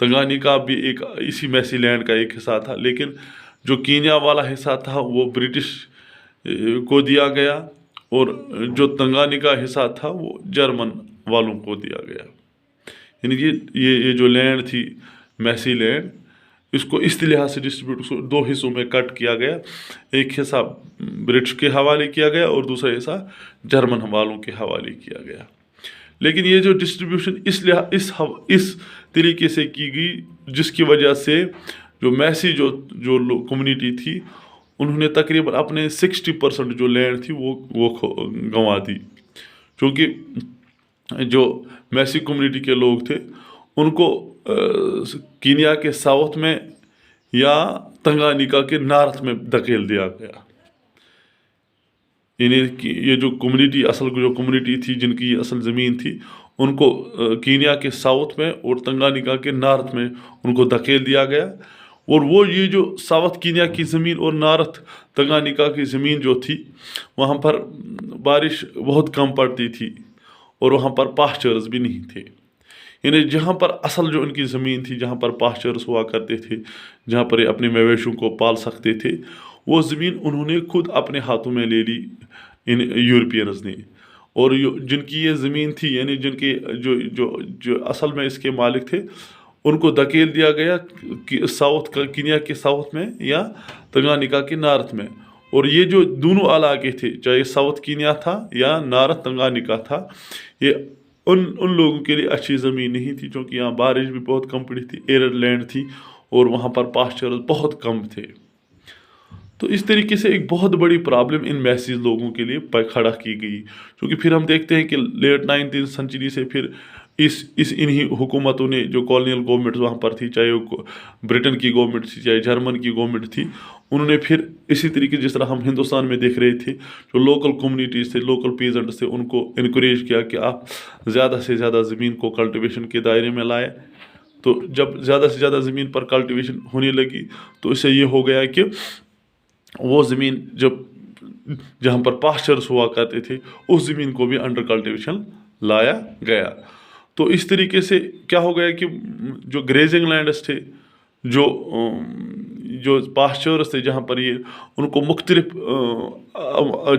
تنگانیکا بھی ایک اسی میسی لینڈ کا ایک حصہ تھا، لیکن جو کینیا والا حصہ تھا وہ برٹش کو دیا گیا، اور جو تنگانیکا حصہ تھا وہ جرمن والوں کو دیا گیا۔ یعنی یہ جو لینڈ تھی میسی لینڈ، اس کو اس لحاظ سے ڈسٹریبیوٹ دو حصوں میں کٹ کیا گیا، ایک حصہ برٹش کے حوالے کیا گیا اور دوسرا حصہ جرمن والوں کے حوالے کیا گیا۔ لیکن یہ جو ڈسٹریبیوشن اس طریقے سے کی گئی، جس کی وجہ سے جو میسی جو کمیونٹی تھی، انہوں نے تقریباً اپنے 60% جو لینڈ تھی وہ گنوا دی، کیونکہ جو میسی کمیونٹی کے لوگ تھے ان کو کینیا کے ساؤتھ میں یا تنگانیکا کے نارتھ میں دھکیل دیا گیا۔ یعنی یہ جو کمیونٹی تھی جن کی یہ اصل زمین تھی، ان کو کینیا کے ساؤتھ میں اور تنگانیکا کے نارتھ میں ان کو دھکیل دیا گیا، اور وہ یہ جو ساؤتھ کینیا کی زمین اور نارتھ تنگانیکا کی زمین جو تھی، وہاں پر بارش بہت کم پڑتی تھی اور وہاں پر پاسچرز بھی نہیں تھے۔ یعنی جہاں پر اصل جو ان کی زمین تھی، جہاں پر پاسچرز ہوا کرتے تھے، جہاں پر یہ اپنے مویشیوں کو پال سکتے تھے، وہ زمین انہوں نے خود اپنے ہاتھوں میں لے لی ان یورپینز نے، اور جن کی یہ زمین تھی، یعنی جن کے جو اصل میں اس کے مالک تھے، ان کو دھکیل دیا گیا کینیا کے ساؤتھ میں یا تنگانیکا کے نارتھ میں۔ اور یہ جو دونوں علاقے تھے، چاہے ساؤتھ کینیا تھا یا نارتھ تنگانیکا تھا، یہ ان لوگوں کے لیے اچھی زمین نہیں تھی، چونکہ یہاں بارش بھی بہت کم پڑی تھی، ایرڈ لینڈ تھی، اور وہاں پر پاسچرز بہت کم تھے۔ تو اس طریقے سے ایک بہت بڑی پرابلم ان میسیز لوگوں کے لیے کھڑا کی گئی، کیونکہ پھر ہم دیکھتے ہیں کہ لیٹ 19th سنچری سے پھر انہی حکومتوں نے، جو کالونیل گورنمنٹ وہاں پر تھی، چاہے وہ برٹن کی گورنمنٹ تھی چاہے جرمن کی گورنمنٹ تھی، انہوں نے پھر اسی طریقے جس طرح ہم ہندوستان میں دیکھ رہے تھے، جو لوکل کمیونٹیز تھے، لوکل پیزنٹس تھے، ان کو انکریج کیا کہ آپ زیادہ سے زیادہ زمین کو کلٹیویشن کے دائرے میں لائے۔ تو جب زیادہ سے زیادہ زمین پر کلٹیویشن ہونے لگی تو اس سے یہ ہو گیا کہ وہ زمین جہاں پر پاسچرز ہوا کرتے تھے، اس زمین کو بھی انڈر کلٹیویشن لایا گیا۔ تو اس طریقے سے کیا ہو گیا کہ جو گریزنگ لینڈز تھے، جو پاسچرز تھے، جہاں پر ان کو مختلف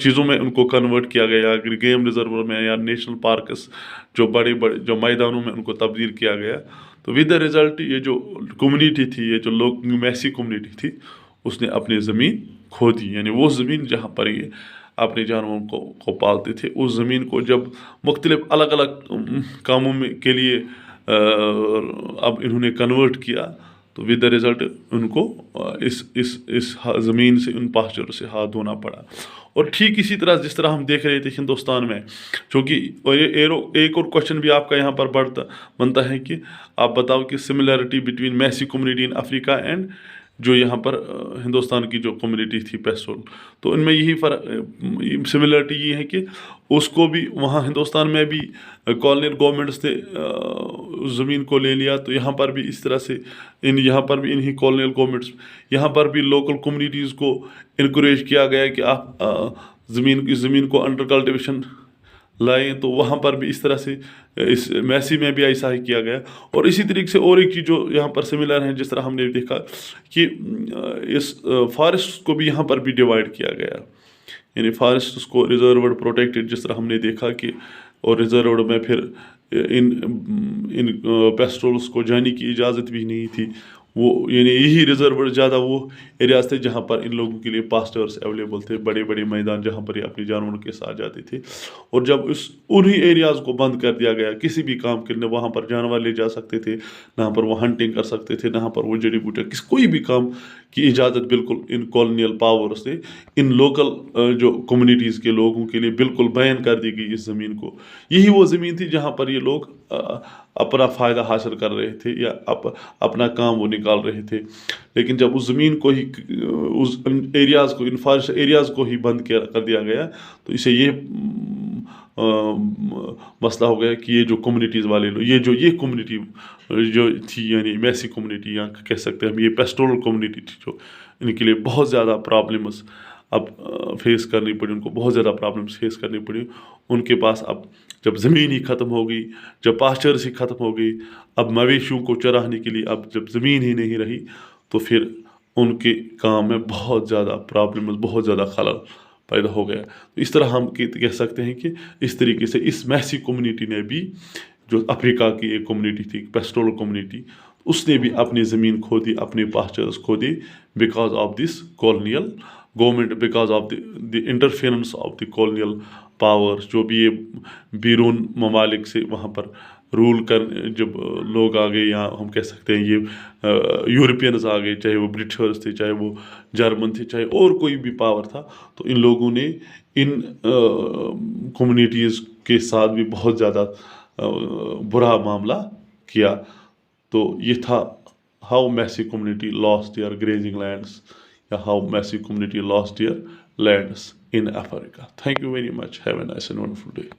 چیزوں میں ان کو کنورٹ کیا گیا، گیم ریزرو میں یا نیشنل پارکس جو بڑے جو میدانوں میں ان کو تبدیل کیا گیا۔ تو ود دا رزلٹ یہ جو کمیونٹی تھی، یہ جو میسی کمیونٹی تھی، اس نے اپنی زمین کھو دی۔ یعنی وہ زمین جہاں پر یہ اپنے جانوروں کو پالتے تھے، اس زمین کو جب مختلف الگ الگ کاموں کے لیے اب انہوں نے کنورٹ کیا، تو ود دا رزلٹ ان کو اس زمین سے، ان پاسچروں سے ہاتھ دھونا پڑا۔ اور ٹھیک اسی طرح جس طرح ہم دیکھ رہے تھے ہندوستان میں، چونکہ ایک اور کوشچن بھی آپ کا یہاں پر بنتا ہے کہ آپ بتاؤ کہ similarity between Maasai community in Africa and جو یہاں پر ہندوستان کی جو کمیونٹی تھی پیسٹول، تو ان میں یہی سملیرٹی یہ ہے کہ اس کو بھی وہاں ہندوستان میں بھی کالونیل گورنمنٹس نے زمین کو لے لیا، تو یہاں پر بھی اس طرح سے یہاں پر بھی انہی کالونیل گورنمنٹس، یہاں پر بھی لوکل کمیونٹیز کو انکریج کیا گیا کہ آپ زمین کو انڈر کلٹیویشن لائیں۔ تو وہاں پر بھی اس طرح سے اس میسی میں بھی ایسا ہی کیا گیا۔ اور اسی طریقے سے اور ایک چیز جو یہاں پر سملر ہیں، جس طرح ہم نے دیکھا کہ اس فارسٹ کو بھی یہاں پر بھی ڈیوائڈ کیا گیا، یعنی فارسٹ کو ریزروڈ پروٹیکٹڈ، جس طرح ہم نے دیکھا کہ اور ریزروڈ میں پھر ان پیسٹرولز کو جانے کی اجازت بھی نہیں تھی۔ وہ یعنی یہی ریزروڈ زیادہ وہ ایریاز تھے جہاں پر ان لوگوں کے لیے پاسچرز اویلیبل تھے، بڑے بڑے میدان جہاں پر یہ اپنے جانوروں کے ساتھ جاتے تھے۔ اور جب انہی ایریاز کو بند کر دیا گیا کسی بھی کام کے لیے، وہاں پر جانور لے جا سکتے تھے، نہ پر وہ ہنٹنگ کر سکتے تھے، نہ پر وہ جڑی بوٹیاں، کوئی بھی کام کی اجازت بالکل ان کالونیل پاورز نے ان لوکل جو کمیونٹیز کے لوگوں کے لیے بالکل بیان کر دی گئی اس زمین کو۔ یہی وہ زمین تھی جہاں پر یہ لوگ اپنا فائدہ حاصل کر رہے تھے یا اپنا کام وہ نکال رہے تھے۔ لیکن جب اس زمین کو ہی اس ایریاز کو، ان فارسٹ ایریاز کو ہی بند کر دیا گیا، تو اسے یہ مسئلہ ہو گیا کہ یہ جو کمیونٹیز والے لوگ، یہ کمیونٹی جو تھی، یعنی میسی کمیونٹی یا کہہ سکتے ہیں ہم، یہ پیسٹورل کمیونٹی تھی، جو ان کے لیے بہت زیادہ پرابلمز اب فیس کرنی پڑی، ان کو بہت زیادہ پرابلمس فیس کرنی پڑی. ان کے پاس اب جب زمین ہی ختم ہو گئی، جب پاسچرس ہی ختم ہو گئی، اب مویشیوں کو چرانے کے لیے اب جب زمین ہی نہیں رہی، تو پھر ان کے کام میں بہت زیادہ پرابلمز، بہت زیادہ خلل پیدا ہو گیا. اس طرح ہم کہہ سکتے ہیں کہ اس طریقے سے اس میسی کمیونٹی نے بھی، جو افریقہ کی ایک کمیونٹی تھی، پیسٹورل کمیونٹی، اس نے بھی اپنی زمین کھو دی، اپنے پاسچرس کھو دی، because of this colonial government, because of the interference of the colonial powers. جو بھی یہ بیرون ممالک سے وہاں پر رول کر جب لوگ آ گئے، یا ہم کہہ سکتے ہیں یہ یورپینز آ گئے، چاہے وہ برٹشرز تھے، چاہے وہ جرمن تھے، چاہے اور کوئی بھی پاور تھا، تو ان لوگوں نے ان کمیونٹیز کے ساتھ بھی بہت زیادہ برا معاملہ کیا. تو یہ تھا how many community lost their grazing lands, یا how many community lost their lands in Africa. Thank you very much. Have a nice and wonderful day.